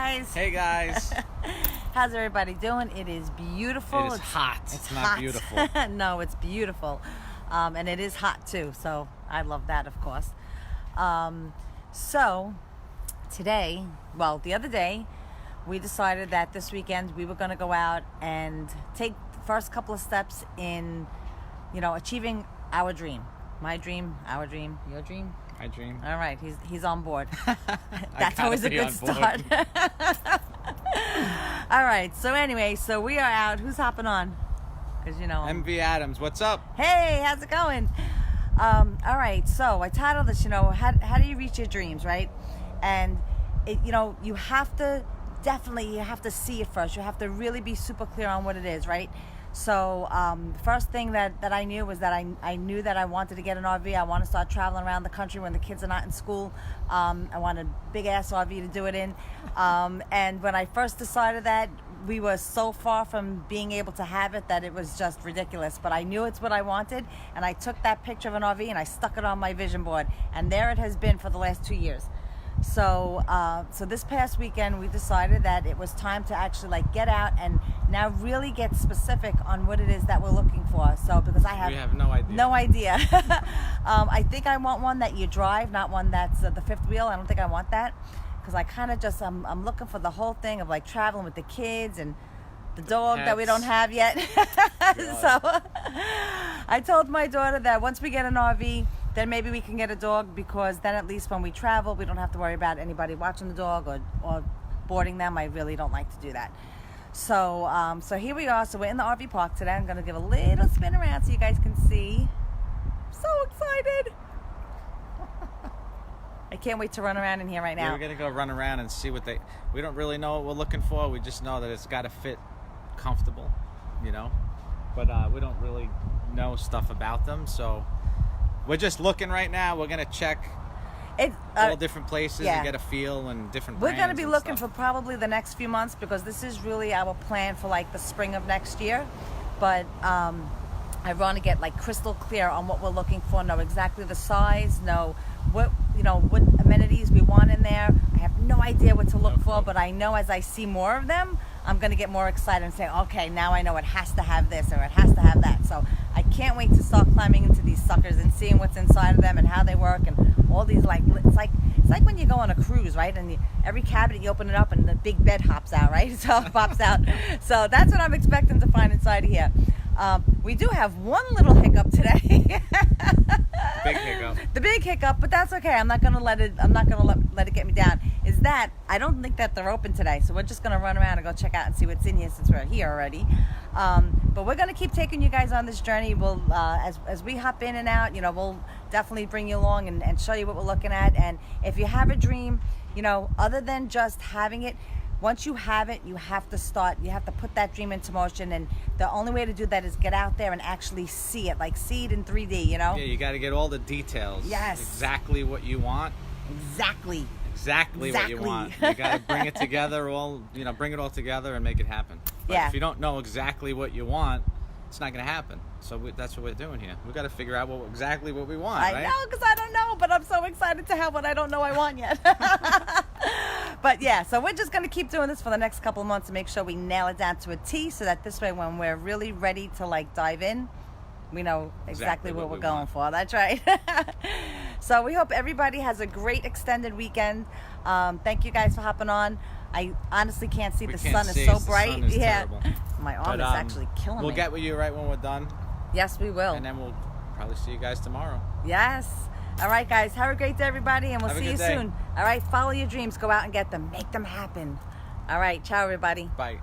guys. Hey guys. How's everybody doing? It is beautiful. It's hot. It's not hot. beautiful. No, it's beautiful. And it is hot too, so I love that, of course. So today, well, the other day, we decided that this weekend we were going to go out and take the first couple of steps in, achieving our dream. My dream, our dream, your dream. My dream. All right, he's on board. That's always a good start. All right, so anyway, we are out. Who's hopping on? Because MV Adams, what's up? Hey, how's it going? All right, so I titled this, how do you reach your dreams, right? And you have to see it first. You have to really be super clear on what it is, right? So the first thing that I knew was that I knew that I wanted to get an RV. I want to start traveling around the country when the kids are not in school. I want a big ass RV to do it in. And when I first decided that, we were so far from being able to have it that it was just ridiculous. But I knew it's what I wanted, and I took that picture of an RV and I stuck it on my vision board, and there it has been for the last 2 years. So this past weekend we decided that it was time to actually get out and now really get specific on what it is that we're looking for. So because we have no idea. I think I want one that you drive, not one that's the fifth wheel. I don't think I want that, because I kind of just I'm looking for the whole thing of traveling with the kids and the dog that we don't have yet. So I told my daughter that once we get an RV, then maybe we can get a dog, because then at least when we travel, we don't have to worry about anybody watching the dog or boarding them. I really don't like to do that. So here we are. So we're in the RV park today. I'm going to give a little spin around so you guys can see. So excited. I can't wait to run around in here right now. We're going to go run around and see we don't really know what we're looking for. We just know that it's got to fit comfortable, but we don't really know stuff about them. So we're just looking right now. We're going to check all different places and get a feel and different brands. We're going to be looking for probably the next few months, because this is really our plan for the spring of next year. But I want to get crystal clear on what we're looking for, know exactly the size, know what amenities we want in there. I have no idea what to look for, but I know as I see more of them, I'm going to get more excited and say, okay, now I know it has to have this or it has to have that. So I can't wait to start climbing into these suckers and seeing what's inside of them and how they work, and all these it's like when you go on a cruise, right? And every cabinet you open it up and the big bed hops out, right? So it pops out. So that's what I'm expecting to find inside of here. We do have one little hiccup today. Big hiccup. The big hiccup, but that's okay. I'm not gonna let it get me down. Is that I don't think that they're open today, so we're just gonna run around and go check out and see what's in here since we're here already. But we're gonna keep taking you guys on this journey. We'll as we hop in and out, we'll definitely bring you along and show you what we're looking at. And if you have a dream, other than just having it, once you have it, you have to put that dream into motion, and the only way to do that is get out there and actually see it in 3D, Yeah, you got to get all the details. Yes. Exactly what you want. Exactly what you want. You got to bring it together, bring it all together and make it happen. But if you don't know exactly what you want, it's not going to happen. So that's what we're doing here. We got to figure out exactly what we want, right? I know, because I don't know, but I'm so excited to have what I don't know I want yet. But yeah, so we're just going to keep doing this for the next couple of months to make sure we nail it down to a T, so that this way when we're really ready to dive in, we know exactly what we're going for. That's right. So we hope everybody has a great extended weekend. Thank you guys for hopping on. I honestly can't see. The sun is so bright. The sun is terrible. My arm is actually killing me. We'll get with you right when we're done. Yes, we will. And then we'll probably see you guys tomorrow. Yes. All right, guys. Have a great day, everybody, and we'll see you soon. All right. Follow your dreams. Go out and get them. Make them happen. All right. Ciao, everybody. Bye.